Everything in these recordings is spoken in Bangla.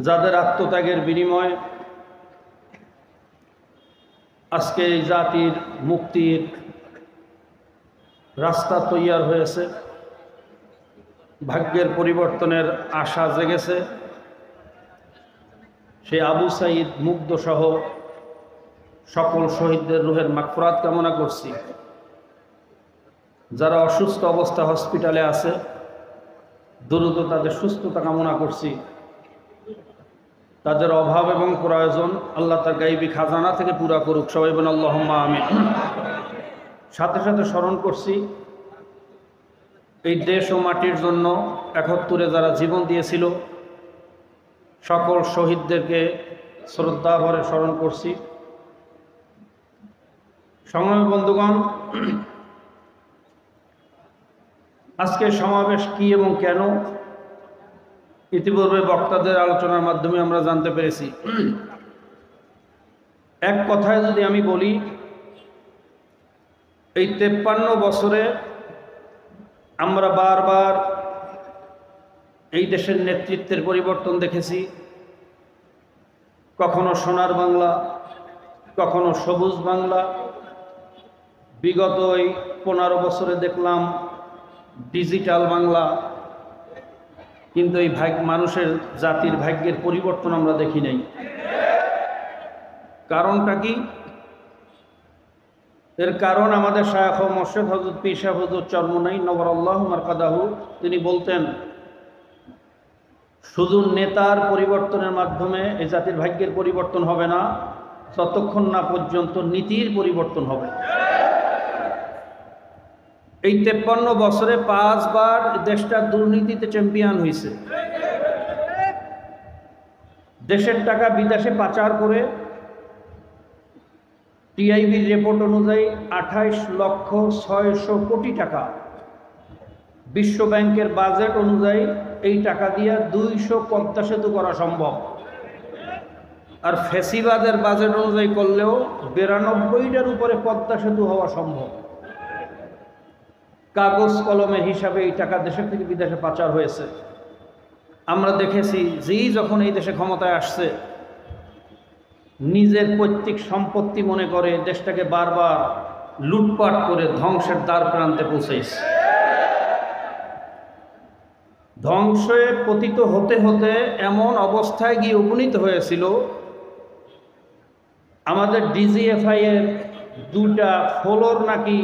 যাদের আত্মত্যাগের বিনিময়ে আজকে এই জাতির মুক্তির রাস্তা তৈয়ার হয়েছে, ভাগ্যের পরিবর্তনের আশা জেগেছে, সেই আবু সাঈদ মুগ্ধ সহ সকল শহীদদের রুহের মাগফিরাত কামনা করছি। যারা অসুস্থ অবস্থা হসপিটালে আছে, দ্রুত তাদের সুস্থতা কামনা করছি। তাদের অভাব এবং প্রয়োজন আল্লাহ তার গাইবী খাজানা থেকে পুরা করুক, সবাই বলেন আল্লাহুম্মা আমিন। সাথে সাথে স্মরণ করছি এই দেশ ও মাটির জন্য ৭১-এ যারা জীবন দিয়েছিল সকল শহীদদেরকে শ্রদ্ধা ভরে স্মরণ করছি। সংগ্রামী বন্ধুগণ, আজকে সমাবেশ কি এবং কেন ইতিপূর্বে বক্তাদের আলোচনার মাধ্যমে আমরা জানতে পেরেছি। এক কথায় যদি আমি বলি, এই ৫৩ বছরে আমরা বারবার এই দেশের নেতৃত্বের পরিবর্তন দেখেছি। কখনো সোনার বাংলা, কখনো সবুজ বাংলা। বিগত এই ১৫ বছরে দেখলাম ডিজিটাল বাংলা। কিন্তু এই মানুষের জাতির ভাগ্যের পরিবর্তন আমরা দেখি নাই। কারণটা কি? এর কারণ আমাদের শায়খ ও মুর্শিদ হযরত পীর সাহেব হুজুর চরমনাই নওয়ারাল্লাহু মারকাদাহু তিনি বলতেন, শুধু নেতার পরিবর্তনের মাধ্যমে এই জাতির ভাগ্যের পরিবর্তন হবে না, ততক্ষণ না পর্যন্ত নীতির পরিবর্তন হবে। এই ৫৩ বছরে ৫ বার দেশটা দুর্নীতিতে চ্যাম্পিয়ন হয়েছে। দেশের টাকা বিদেশে পাচার করে টিআইবির রিপোর্ট অনুযায়ী ২৮,৬০০,০০০ কোটি টাকা, বিশ্ব ব্যাংকের বাজেট অনুযায়ী এই টাকা দিয়ে ২০০ পদ্মা সেতু করা সম্ভব। আর ফ্যাসিবাদের বাজেট অনুযায়ী করলেও ৯২টার উপরে পদ্মা সেতু হওয়া সম্ভব। কাগজ কলমের হিসাবে এই টাকা দেশের থেকে বিদেশে পাচার হয়েছে। আমরা দেখেছি যেই যখন এই দেশে ক্ষমতায় আসছে, নিজের পৈতৃক সম্পত্তি মনে করে দেশটাকে বারবার লুটপাট করে ধ্বংসের দ্বার প্রান্তে পৌঁছেছে। ধ্বংসে পতিত হতে হতে এমন অবস্থায় গিয়ে উপনীত হয়েছিল, আমাদের ডিজিএফআই এর ২টা ফ্লোর নাকি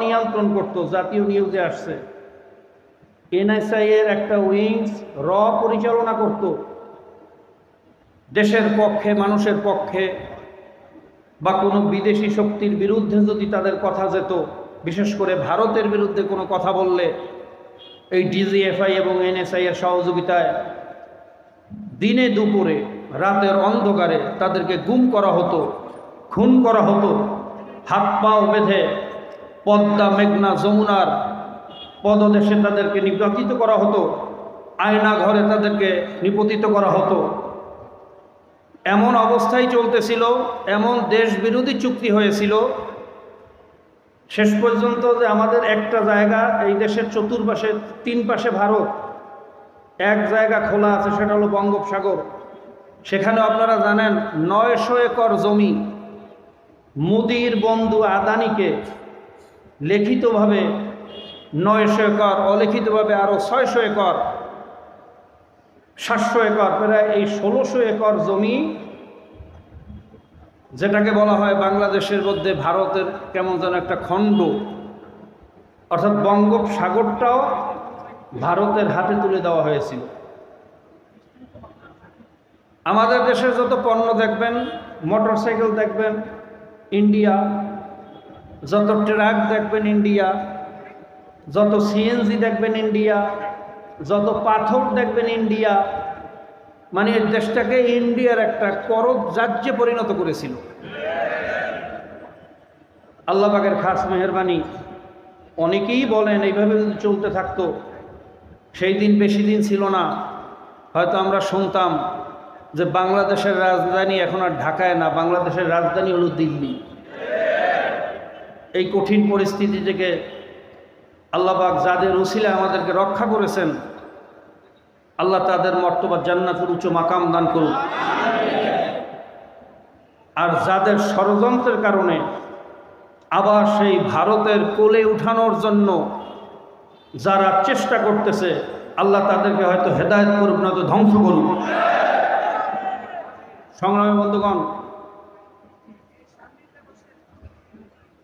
নিয়ন্ত্রণ করত। জাতীয় নিউজে আসছে। এনএসআই এর একটা উইংস পরিচালনা করত। দেশের পক্ষে, মানুষের পক্ষে বা কোনো বিদেশি শক্তির বিরুদ্ধে যদি তাদের কথা যেত, বিশেষ করে ভারতের বিরুদ্ধে কোনো কথা বললে, এই ডিজিএফআই এবং এনএসআই এর সহযোগিতায় দিনে দুপুরে রাতের অন্ধকারে তাদেরকে গুম করা হতো, খুন করা হতো। হাত পাও বেঁধে পদ্মা, মেঘনা, যমুনার পদদেশে তাদেরকে নির্যাতিত করা হতো, আয়না ঘরে তাদেরকে নিপতিত করা হতো। এমন অবস্থায় চলতেছিল, এমন দেশ বিরোধী চুক্তি হয়েছিল শেষ পর্যন্ত যে আমাদের একটা জায়গা, এই দেশের চতুর্পাশে ৩ পাশে ভারত, এক জায়গা খোলা আছে, সেটা হলো বঙ্গোপসাগর। সেখানে আপনারা জানেন ৯০০ একর জমি মোদির বন্ধু আদানিকে লিখিতভাবে ৯০০ একর, অলিখিতভাবে আরও ৬০০ একর, ৭০০ একর, প্রায় এই ১৬০০ একর জমি, যেটাকে বলা হয় বাংলাদেশের মধ্যে ভারতের কেমন যেন একটা খণ্ড, অর্থাৎ বঙ্গোপসাগরটাও ভারতের হাতে তুলে দেওয়া হয়েছিল। আমাদের দেশের যত পণ্য দেখবেন, মোটরসাইকেল দেখবেন ইন্ডিয়া, যত ট্রাক দেখবেন ইন্ডিয়া, যত সিএনজি দেখবেন ইন্ডিয়া, যত পাথর দেখবেন ইন্ডিয়া। মানে এই দেশটাকে ইন্ডিয়ার একটা করদ রাজ্যে পরিণত করেছিল। আল্লাহ পাকের খাস মেহেরবানি। অনেকেই বলেন এইভাবে যদি চলতে থাকতো, সেই দিন বেশি দিন ছিল না, হয়তো আমরা শুনতাম যে বাংলাদেশের রাজধানী এখন আর ঢাকায় না, বাংলাদেশের রাজধানী হলো দিল্লি। এই কঠিন পরিস্থিতি থেকে আল্লাহ পাক যাদের উসিলায় আমাদেরকে রক্ষা করেছেন, আল্লাহ তাদের মর্তবা জান্নাতের উচ্চ মাকাম দান করুন। আর যাদের ষড়যন্ত্রের কারণে আবার সেই ভারতের কোলে উঠানোর জন্য যারা চেষ্টা করতেছে, আল্লাহ তাদেরকে হয়তো হেদায়েত করুক, নয়তো ধ্বংস করুক। সংগ্রামী বন্ধুগণ,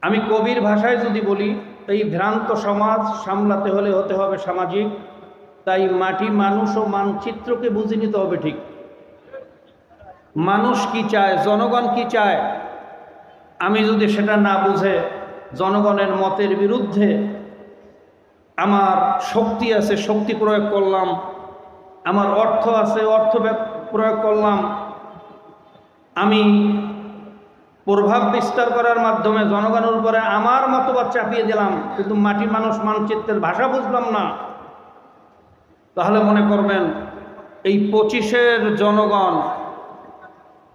আমি কবির ভাষায় যদি বলি, এই ভ্রান্ত সমাজ সামলাতে হলে হতে হবে সামাজিক। তাই মাটি, মানুষ ও মানচিত্রকে বুঝে নিতে হবে ঠিক। মানুষ কি চায়, জনগণ কি চায়, আমি যদি সেটা না বুঝে জনগণের মতের বিরুদ্ধে আমার শক্তি আছে, শক্তি প্রয়োগ করলাম, আমার অর্থ আছে, অর্থ প্রয়োগ করলাম, আমি প্রভাব বিস্তার করার মাধ্যমে জনগণের উপরে আমার মতবাদ চাপিয়ে দিলাম, কিন্তু মাটি, মানুষ, মানচিত্রের ভাষা বুঝলাম না, তাহলে মনে করবেন এই 25-এর জনগণ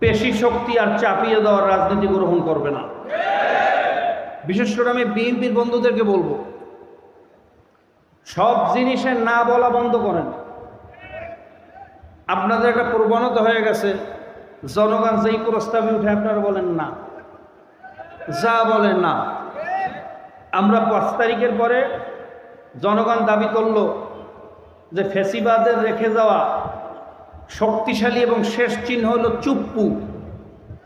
পেশি শক্তি আর চাপিয়ে দেওয়ার রাজনীতি গ্রহণ করবে না। বিশেষ করে আমি বিএনপির বন্ধুদেরকে বলবো, সব জিনিসে না বলা বন্ধ করেন। আপনাদের একটা প্রবণতা হয়ে গেছে, জনগণ যেই প্রস্তাবে উঠে আপনারা বলেন না, যা বলেন না। আমরা 5 তারিখের পরে জনগণ দাবি করলো যে ফ্যাসিবাদের রেখে যাওয়া শক্তিশালী এবং শেষ চিহ্ন হলো চুপ্পু,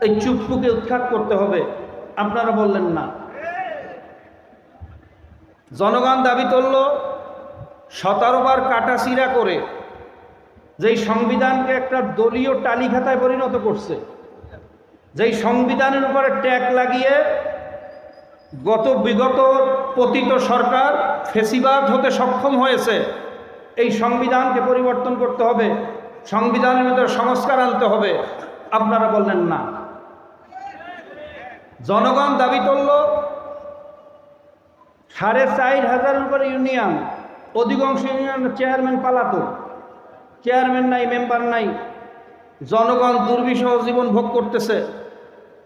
এই চুপ্পুকে উৎখাত করতে হবে, আপনারা বললেন না। জনগণ দাবি করল 17 বার কাটাছিড়া করে যেই সংবিধানকে একটা দলীয় টালিখাতায় পরিণত করছে, যেই সংবিধানের উপরে ট্যাগ লাগিয়ে বিগত পতিত সরকার ফ্যাসিবাদ হতে সক্ষম হয়েছে, এই সংবিধানকে পরিবর্তন করতে হবে, সংবিধানের ভিতরে সংস্কার আনতে হবে, আপনারা বললেন না। জনগণ দাবি করল 4,500-এর উপরে ইউনিয়ন, অধিকাংশ ইউনিয়নের চেয়ারম্যান পালাতো, চেয়ারম্যান নাই, মেম্বার নাই, জনগণ দুর্বিষহ জীবন ভোগ করতেছে।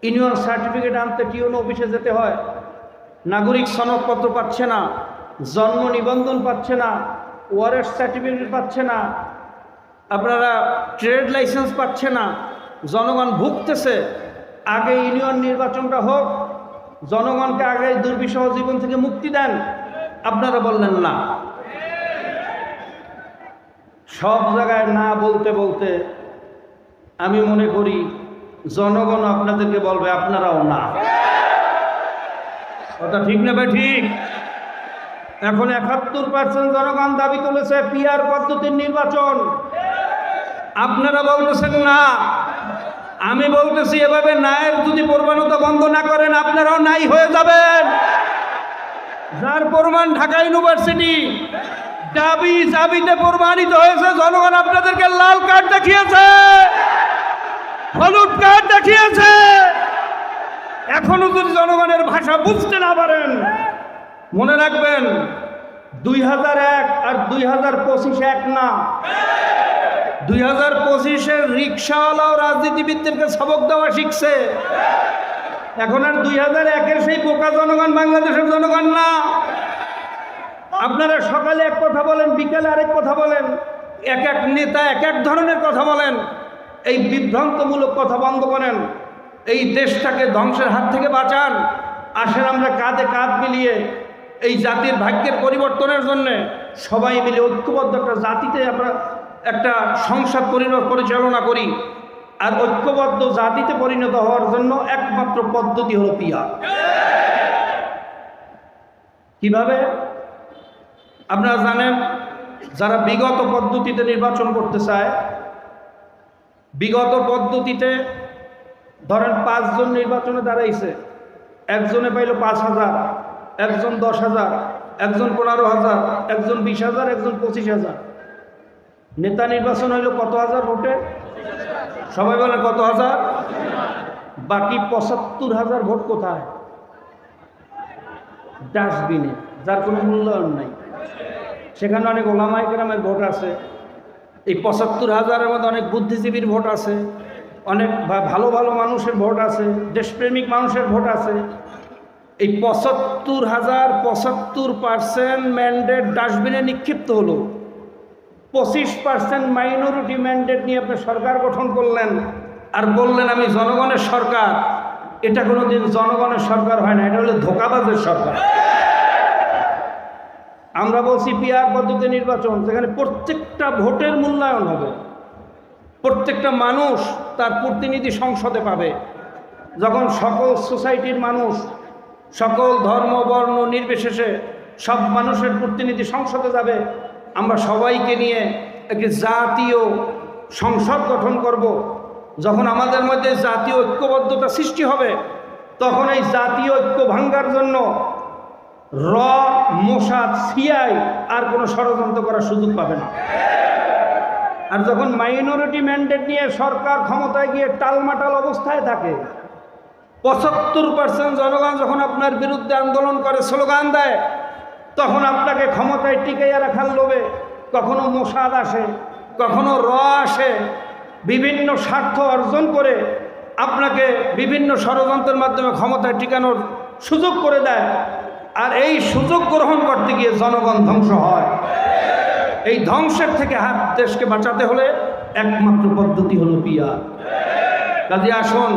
ইউনিয়ন সার্টিফিকেট আনতে টিউন অফিসে যেতে হয়, নাগরিক সনদপত্র পাচ্ছে না, জন্ম নিবন্ধন পাচ্ছে না, ওয়ারেন্ট সার্টিফিকেট পাচ্ছে না, আপনারা ট্রেড লাইসেন্স পাচ্ছে না, জনগণ ভুগতেছে। আগে ইউনিয়ন নির্বাচনটা হোক, জনগণকে আগে দুর্বিষহ জীবন থেকে মুক্তি দেন, আপনারা বললেন না। সব জায়গায় না বলতে বলতে আমি মনে করি জনগণ আপনাদেরকে বলবে আপনারাও না। কথা ঠিক না ভাই? ঠিক। এখন 71% জনগণ দাবি তুলেছে পিআর পদ্ধতির নির্বাচন, আপনারা বলতেছেন না। আমি বলতেছি এভাবে নায়ের যদি প্রবণতা বন্ধ না করেন, আপনারাও নাই হয়ে যাবেন। যার প্রমাণ ঢাকা ইউনিভার্সিটি দাবিতে প্রমাণিত হয়েছে, জনগণ আপনাদেরকে লাল কার্ড দেখিয়েছে, হলুদ কার্ড দেখিয়েছে। এখনো যদি জনগণের ভাষা বুঝতে না পারেন, মনে রাখবেন 2001 আর 2025 এক না। 2025-এর রিক্সাওয়ালাও রাজনীতিবিদদেরকে সবক দেওয়া শিখছে। এখন আর 2001-এর সেই বোকা জনগণ বাংলাদেশের জনগণ না। আপনারা সকালে এক কথা বলেন, বিকেলে আরেক কথা বলেন, এক এক নেতা এক এক ধরনের কথা বলেন। এই বিভ্রান্তমূলক কথা বন্ধ করেন, এই দেশটাকে ধ্বংসের হাত থেকে বাঁচান। আসেন আমরা কাঁধে কাঁধ মিলিয়ে এই জাতির ভাগ্যের পরিবর্তনের জন্যে সবাই মিলে ঐক্যবদ্ধ একটা জাতিতে আমরা একটা সংসদ পরিচালনা করি। আর ঐক্যবদ্ধ জাতিতে পরিণত হওয়ার জন্য একমাত্র পদ্ধতি হলো পিআর। কিভাবে? আপনারা জানেন, যারা বিগত পদ্ধতিতে নির্বাচন করতে চায়, বিগত পদ্ধতিতে ধরেন 5 জন নির্বাচনে দাঁড়াইছে, একজনে পাইল 5,000, একজন 10,000, একজন 15,000, একজন 20,000, একজন 25,000। নেতা নির্বাচন হইল কত হাজার ভোটে? সবাই বলে কত হাজার? বাকি 75,000 ভোট কোথায়? ডাস্টবিনে, যার কোনো মূল্যায়ন নাই। সেখানে অনেক ওলামায়ে কেরামের ভোট আছে, এই 75,000-এর মধ্যে অনেক বুদ্ধিজীবীর ভোট আছে, অনেক ভালো ভালো মানুষের ভোট আছে, দেশপ্রেমিক মানুষের ভোট আছে। এই 75,000 75% ম্যান্ডেট ডাস্টবিনে নিক্ষিপ্ত হলো। 25% মাইনরিটি ম্যান্ডেট নিয়ে আপনি সরকার গঠন করলেন আর বললেন আমি জনগণের সরকার। এটা কোনোদিন জনগণের সরকার হয় না, এটা হলো ধোঁকাবাজের সরকার। আমরা বলছি পিআর পদ্ধতি নির্বাচন, যেখানে প্রত্যেকটা ভোটের মূল্যায়ন হবে, প্রত্যেকটা মানুষ তার প্রতিনিধি সংসদে পাবে। যখন সকল সোসাইটির মানুষ, সকল ধর্ম বর্ণ নির্বিশেষে সব মানুষের প্রতিনিধি সংসদে যাবে, আমরা সবাইকে নিয়ে একটি জাতীয় সংসদ গঠন করব। যখন আমাদের মধ্যে জাতীয় ঐক্যবদ্ধতা সৃষ্টি হবে, তখন এই জাতীয় ঐক্য ভাঙ্গার জন্য র, মোসাদ, সিআই আর কোনো ষড়যন্ত্র করার সুযোগ পাবে না। আর যখন মাইনরিটি ম্যান্ডেট নিয়ে সরকার ক্ষমতায় গিয়ে টালমাটাল অবস্থায় থাকে, 75% জনগণ যখন আপনার বিরুদ্ধে আন্দোলন করে, স্লোগান দেয়, তখন আপনাকে ক্ষমতায় টিকাইয়া রাখার লোভে কখনো মোসাদ আসে, কখনো র আসে, বিভিন্ন স্বার্থ অর্জন করে আপনাকে বিভিন্ন ষড়যন্ত্রের মাধ্যমে ক্ষমতায় টিকানোর সুযোগ করে দেয়। আর এই সুযোগ গ্রহণ করতে গিয়ে জনগণ ধ্বংস হয়। এই ধ্বংসের থেকে দেশকে বাঁচাতে হলে একমাত্র পদ্ধতি হলো পিআর। কাজে আসুন,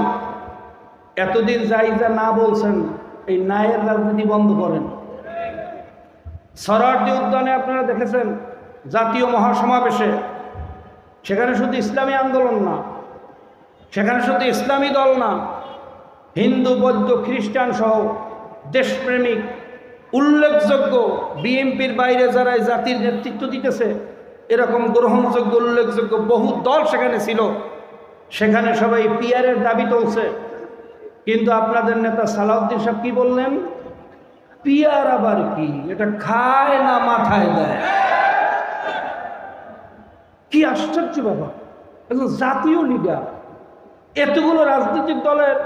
এতদিন যাই যা না বলছেন, এই নায়ের রাজনীতি বন্ধ করেন। সরারদি উদ্যানে আপনারা দেখেছেন জাতীয় মহাসমাবেশে, সেখানে শুধু ইসলামী আন্দোলন না, সেখানে শুধু ইসলামী দল না, হিন্দু, বৌদ্ধ, খ্রিস্টান সহ দেশপ্রেমিক উল্লেখযোগ্য বিএনপির বাইরে যারা জাতির নেতৃত্ব দিতেছে, এরকম গ্রহণযোগ্য উল্লেখযোগ্য বহু দল সেখানে ছিল। সেখানে সবাই পিআরের দাবি তুলছে। কিন্তু আপনাদের নেতা সালাউদ্দিন সাহেব কি বললেন? পিআর আবার কি? এটা খায় না মাথায় দেয়। কি আশ্চর্য বাবা, একজন জাতীয় লিডার, এতগুলো রাজনৈতিক দলের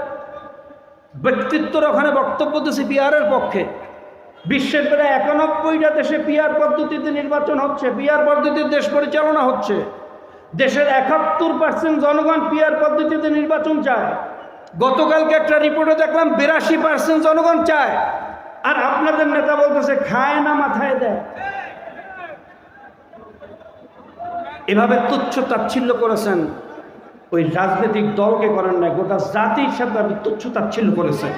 ব্যক্তিত্বরা ওখানে বক্তব্য দিচ্ছে পিআরের পক্ষে। বিশ্বের প্রায় 91টা দেশে পিআর পদ্ধতিতে নির্বাচন হচ্ছে, পিআর পদ্ধতিতে দেশ পরিচালনা হচ্ছে। দেশের 71% জনগণ পিআর পদ্ধতিতে নির্বাচন চায়। গতকালকে একটা রিপোর্টে দেখলাম 82% জনগণ চায়। আর আপনাদের নেতা বলতেছে খায় না মাথায় দেয়। এভাবে তুচ্ছ তাচ্ছিল্য করেছেন, ওই রাজনৈতিক দলকে করেন না, গোটা জাতির সাথে আপনি তুচ্ছ তাচ্ছিল্য করেছেন।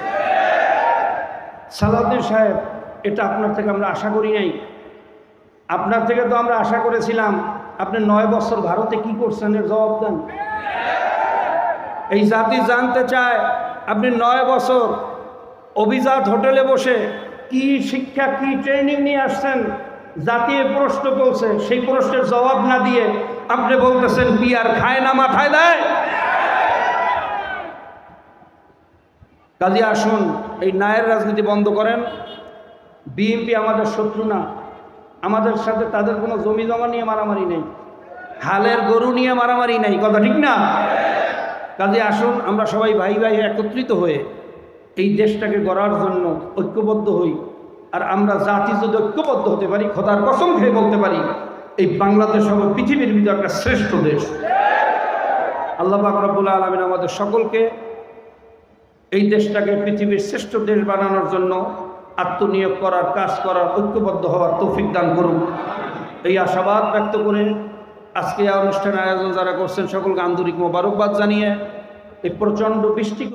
সালাউদ্দিন সাহেব, এটা আপনার থেকে আমরা আশা করি নাই। আপনার থেকে তো আমরা আশা করেছিলাম আপনি 9 বছর ভারতে কি করছেন এর জবাব দেন। এই জাতি জানতে চায় আপনি 9 বছর অভিজাত হোটেলে বসে কি শিক্ষা, কি ট্রেনিং নিয়ে আসছেন। জাতীয় প্রশ্ন চলছে, সেই প্রশ্নের জবাব না দিয়ে আপনি বলতেছেন পিআর খায় না মাথায় দেয়। কাজে আসুন, এই নায়ের রাজনীতি বন্ধ করেন। বিএনপি আমাদের শত্রু না, আমাদের সাথে তাদের কোনো জমি জমা নিয়ে মারামারি নেই, হালের গরু নিয়ে মারামারি নেই, কথা ঠিক না? কাজে আসুন, আমরা সবাই ভাই ভাই একত্রিত হয়ে এই দেশটাকে গড়ার জন্য ঐক্যবদ্ধ হই। আর আমরা জাতি যদি ঐক্যবদ্ধ হতে পারি, খোদার কসম খেয়ে বলতে পারি এই বাংলাদেশ হবে পৃথিবীর ভিতরে একটা শ্রেষ্ঠ দেশ। আল্লাহ পাক রব্বুল আলামিন আমাদের সকলকে এই দেশটাকে পৃথিবীর শ্রেষ্ঠ দেশ বানানোর জন্য আত্মনিয়োগ করার, কাজ করার, ঐক্যবদ্ধ হওয়ার তৌফিক দান করুন। এই আশাবাদ ব্যক্ত করে আজকে অনুষ্ঠানের আয়োজন যারা করছেন সকলকে আন্তরিক মোবারকবাদ জানিয়ে এই প্রচণ্ড বৃষ্টি